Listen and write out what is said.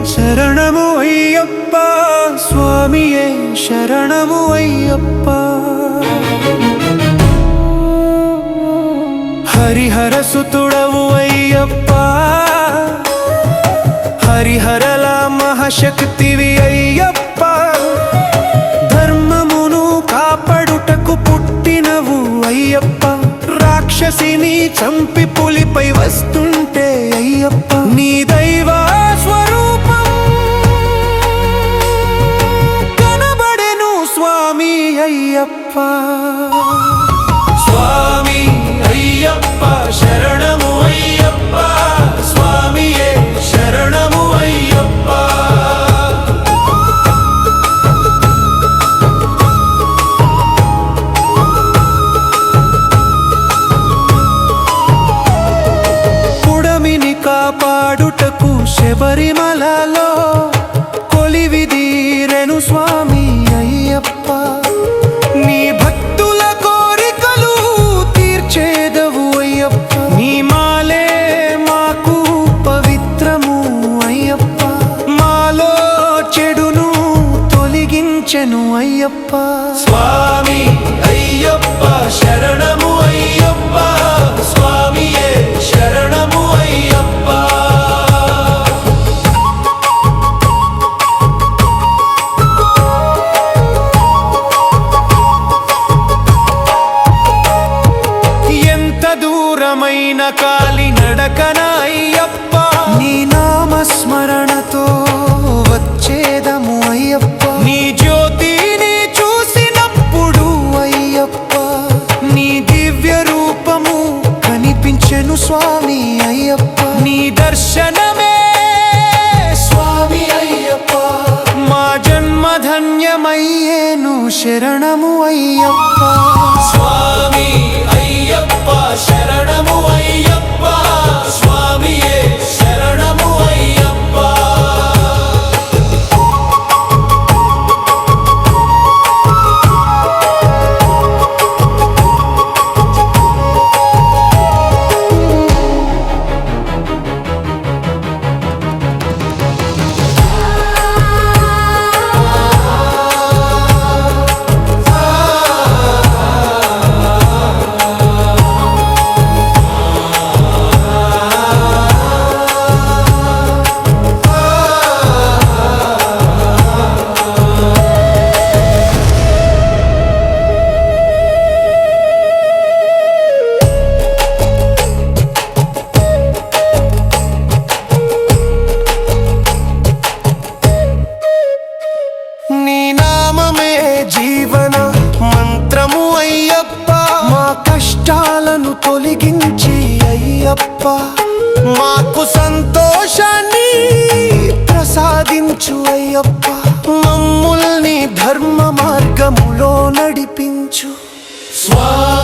శరణము అయ్యప్ప స్వామియే శరణము అయ్యప్ప హరిహర సుతుడవు అయ్యప్ప హరిహరల మహాశక్తివి అయ్యప్ప ధర్మమును కాపాడుటకు పుట్టినవు అయ్యప్ప రాక్షసిని చంపి పులిపై వస్తుంటే అయ్యప్ప నీ దైవ స్వరూపం కనబడెను స్వామి అయ్యప్ప స్వామి అయ్యప్ప శరణము అయ్యప్ప స్వామియే శరణము అయ్యప్ప పుడమిని కాపాడుటకు శబరిమలలో కొలివిదీరెను స్వామి అయ్యప్ప నీ భక్తుల కోరికలు తీర్చేదవు అయ్యప్ప నీ మాలే మాకు పవిత్రము అయ్యప్ప మాలో చెడును తొలగించెను అయ్యప్ప స్వామి అయ్యప్ప శరణము అయ్యప్ప స్వామియే శరణము అయ్యప్ప దూరమైన కాలి నడకన అయ్యప్ప నీ నామస్మరణతో వచ్చేదము అయ్యప్ప నీ జ్యోతిని చూసినప్పుడు అయ్యప్ప నీ దివ్య రూపము కనిపించెను స్వామి అయ్యప్ప నీ దర్శనమే స్వామి అయ్యప్ప మా జన్మధన్యమయ్యేను శరణము అయ్యప్ప స్వామి అయ్యప్ప శరణము అయ్యప్ప స్వామియే శరణము అయ్యప్ప కష్టాలను తొలగించి అయ్యప్ప మాకు సంతోషాన్ని ప్రసాదించు అయ్యప్ప మమ్ముల్ని ధర్మ మార్గములో నడిపించు స్వామి